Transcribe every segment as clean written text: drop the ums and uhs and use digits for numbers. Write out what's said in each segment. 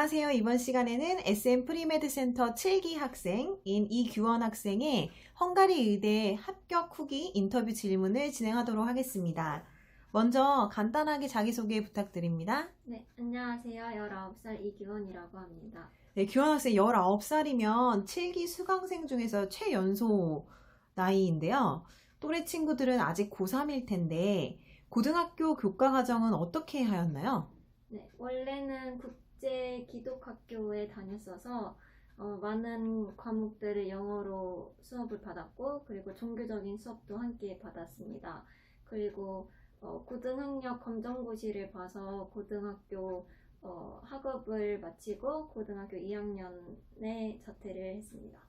안녕하세요. 이번 시간에는 SM 프리메드 센터 7기 학생인 이규원 학생의 헝가리 의대 합격 후기 인터뷰 질문을 진행하도록 하겠습니다. 먼저 간단하게 자기소개 부탁드립니다. 네, 안녕하세요. 19살 이규원이라고 합니다. 네, 규원 학생 19살이면 7기 수강생 중에서 최연소 나이인데요. 또래 친구들은 아직 고3일 텐데 고등학교 교과 과정은 어떻게 하였나요? 네, 원래는 국제 기독학교에 다녔어서 많은 과목들을 영어로 수업을 받았고, 그리고 종교적인 수업도 함께 받았습니다. 그리고 고등학력 검정고시를 봐서 고등학교 학업을 마치고 고등학교 2학년에 자퇴를 했습니다.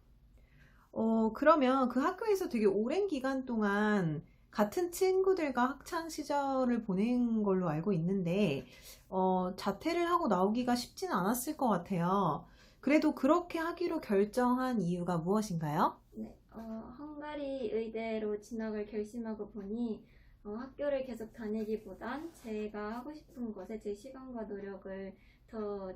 그러면 그 학교에서 되게 오랜 기간 동안 같은 친구들과 학창 시절을 보낸 걸로 알고 있는데, 자퇴를 하고 나오기가 쉽지는 않았을 것 같아요. 그래도 그렇게 하기로 결정한 이유가 무엇인가요? 네, 헝가리 의대로 진학을 결심하고 보니 학교를 계속 다니기보단 제가 하고 싶은 것에 제 시간과 노력을 더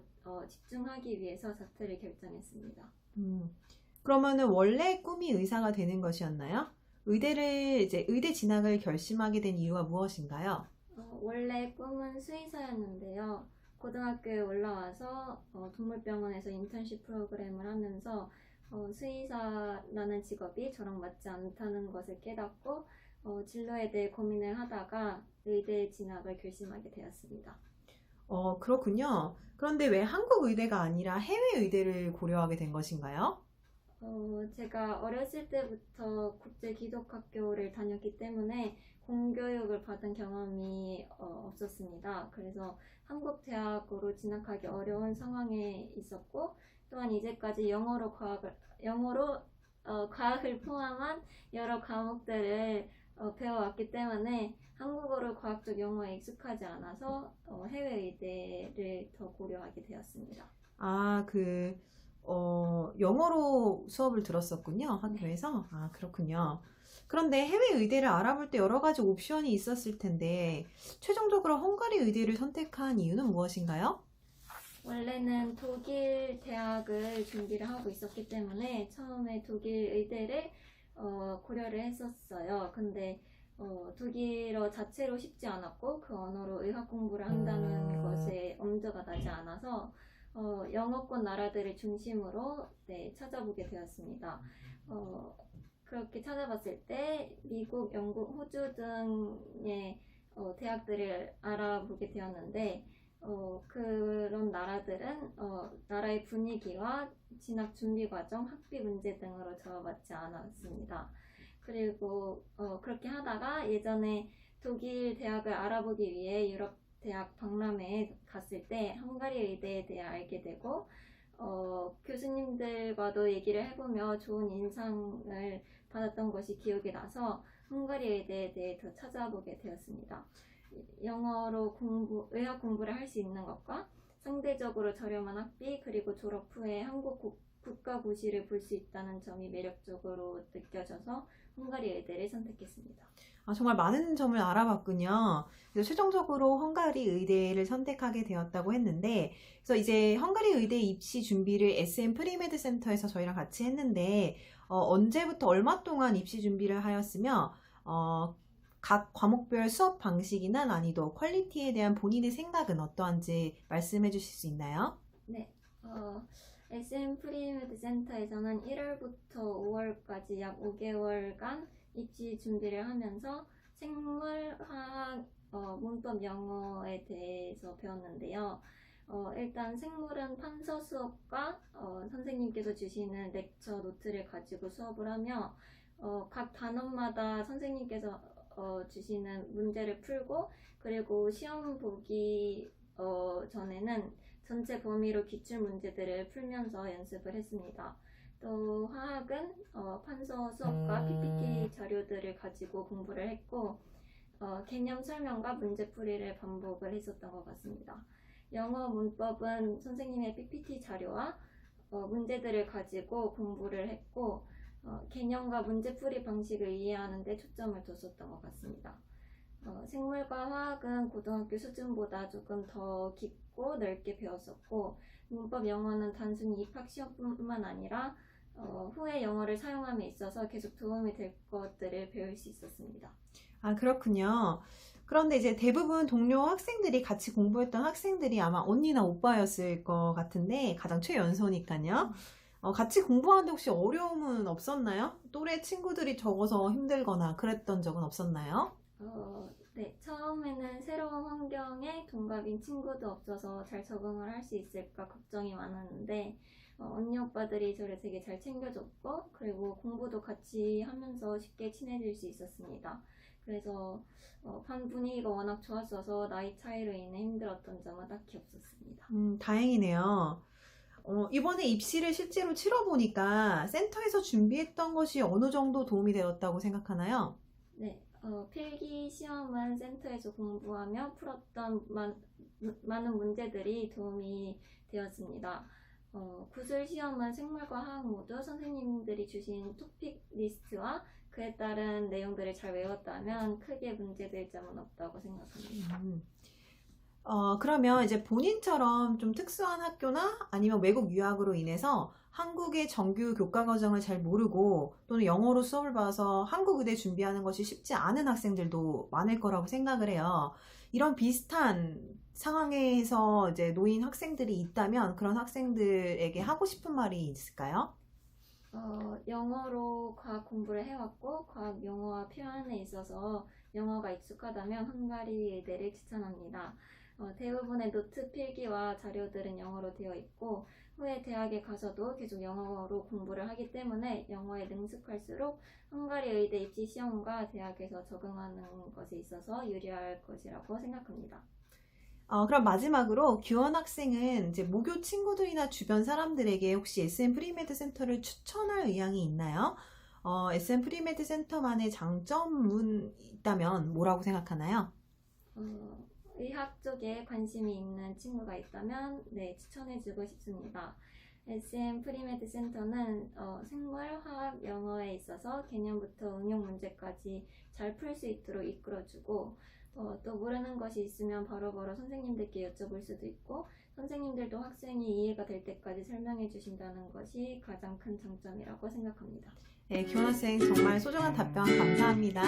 집중하기 위해서 자퇴를 결정했습니다. 음, 그러면은 원래 꿈이 의사가 되는 것이었나요? 의대 진학을 결심하게 된 이유가 무엇인가요? 원래 꿈은 수의사였는데요. 고등학교에 올라와서 동물병원에서 인턴십 프로그램을 하면서 수의사라는 직업이 저랑 맞지 않다는 것을 깨닫고 진로에 대해 고민을 하다가 의대 진학을 결심하게 되었습니다. 그렇군요. 그런데 왜 한국 의대가 아니라 해외 의대를 고려하게 된 것인가요? 제가 어렸을 때부터 국제 기독학교를 다녔기 때문에 공교육을 받은 경험이 없었습니다. 그래서 한국 대학으로 진학하기 어려운 상황에 있었고, 또한 이제까지 영어로 과학을 포함한 여러 과목들을 배워왔기 때문에 한국어로 과학적 용어에 익숙하지 않아서 해외 의대를 더 고려하게 되었습니다. 아, 영어로 수업을 들었었군요, 네. 학교에서. 아, 그렇군요. 그런데 해외 의대를 알아볼 때 여러 가지 옵션이 있었을 텐데, 최종적으로 헝가리 의대를 선택한 이유는 무엇인가요? 원래는 독일 대학을 준비를 하고 있었기 때문에 처음에 독일 의대를 고려를 했었어요. 근데 독일어 자체로 쉽지 않았고 그 언어로 의학 공부를 한다는 것에 엄두가 나지 않아서 영어권 나라들을 중심으로 찾아보게 되었습니다. 그렇게 찾아봤을 때 미국, 영국, 호주 등의 대학들을 알아보게 되었는데 그런 나라들은 나라의 분위기와 진학 준비 과정, 학비 문제 등으로 저어받지 않았습니다. 그리고 그렇게 하다가 예전에 독일 대학을 알아보기 위해 유럽 대학 박람회에 갔을 때 헝가리 의대에 대해 알게 되고 교수님들과도 얘기를 해보며 좋은 인상을 받았던 것이 기억이 나서 헝가리 의대에 대해 더 찾아보게 되었습니다. 영어로 의학 공부를 할 수 있는 것과 상대적으로 저렴한 학비, 그리고 졸업 후에 한국 국가고시를 볼 수 있다는 점이 매력적으로 느껴져서 헝가리 의대를 선택했습니다. 아, 정말 많은 점을 알아봤군요. 그래서 최종적으로 헝가리 의대를 선택하게 되었다고 했는데, 그래서 이제 헝가리 의대 입시 준비를 SM 프리메드 센터에서 저희랑 같이 했는데, 언제부터 얼마 동안 입시 준비를 하였으며, 각 과목별 수업 방식이나 난이도, 퀄리티에 대한 본인의 생각은 어떠한지 말씀해 주실 수 있나요? 네, SM 프리메드 센터에서는 1월부터 5월까지 약 5개월간 입시 준비를 하면서 생물, 화학, 문법, 영어에 대해서 배웠는데요. 일단 생물은 판서 수업과 선생님께서 주시는 렉처 노트를 가지고 수업을 하며 각 단원마다 선생님께서 주시는 문제를 풀고, 그리고 시험 보기 전에는 전체 범위로 기출 문제들을 풀면서 연습을 했습니다. 또 화학은 판서 수업과 PPT 자료들을 가지고 공부를 했고 개념 설명과 문제풀이를 반복을 했었던 것 같습니다. 영어 문법은 선생님의 PPT 자료와 문제들을 가지고 공부를 했고 개념과 문제풀이 방식을 이해하는 데 초점을 뒀었던 것 같습니다. 생물과 화학은 고등학교 수준보다 조금 더 깊고 넓게 배웠었고, 문법 영어는 단순히 입학 시험뿐만 아니라 후에 영어를 사용함에 있어서 계속 도움이 될 것들을 배울 수 있었습니다. 아, 그렇군요. 그런데 이제 대부분 동료 학생들이 같이 공부했던 학생들이 아마 언니나 오빠였을 것 같은데, 가장 최연소니까요. 같이 공부하는데 혹시 어려움은 없었나요? 또래 친구들이 적어서 힘들거나 그랬던 적은 없었나요? 네, 처음에는 새로운 환경에 동갑인 친구도 없어서 잘 적응을 할 수 있을까 걱정이 많았는데, 언니 오빠들이 저를 되게 잘 챙겨줬고, 그리고 공부도 같이 하면서 쉽게 친해질 수 있었습니다. 그래서 반 분위기가 워낙 좋았어서 나이 차이로 인해 힘들었던 점은 딱히 없었습니다. 다행이네요. 이번에 입시를 실제로 치러보니까 센터에서 준비했던 것이 어느 정도 도움이 되었다고 생각하나요? 네, 필기 시험은 센터에서 공부하며 풀었던 많은 문제들이 도움이 되었습니다. 구술 시험은 생물과 화학 모두 선생님들이 주신 토픽 리스트와 그에 따른 내용들을 잘 외웠다면 크게 문제될 점은 없다고 생각합니다. 그러면 이제 본인처럼 좀 특수한 학교나 아니면 외국 유학으로 인해서 한국의 정규 교과 과정을 잘 모르고 또는 영어로 수업을 봐서 한국 의대 준비하는 것이 쉽지 않은 학생들도 많을 거라고 생각을 해요. 이런 비슷한 상황에서 이제 놓인 학생들이 있다면 그런 학생들에게 하고 싶은 말이 있을까요? 영어로 과학 공부를 해왔고 과학 용어와 표현에 있어서 영어가 익숙하다면 헝가리 의대를 추천합니다. 대부분의 노트 필기와 자료들은 영어로 되어 있고 후에 대학에 가서도 계속 영어로 공부를 하기 때문에 영어에 능숙할수록 헝가리 의대 입시 시험과 대학에서 적응하는 것에 있어서 유리할 것이라고 생각합니다. 그럼 마지막으로 규원 학생은 이제 모교 친구들이나 주변 사람들에게 혹시 SM 프리메드 센터를 추천할 의향이 있나요? SM 프리메드 센터만의 장점은 있다면 뭐라고 생각하나요? 의학 쪽에 관심이 있는 친구가 있다면 네, 추천해주고 싶습니다. SM 프리메드 센터는 생물, 화학, 영어에 있어서 개념부터 응용 문제까지 잘 풀 수 있도록 이끌어주고 또 모르는 것이 있으면 바로바로 선생님들께 여쭤볼 수도 있고 선생님들도 학생이 이해가 될 때까지 설명해 주신다는 것이 가장 큰 장점이라고 생각합니다. 네, 규원 학생 정말 소중한 답변 감사합니다.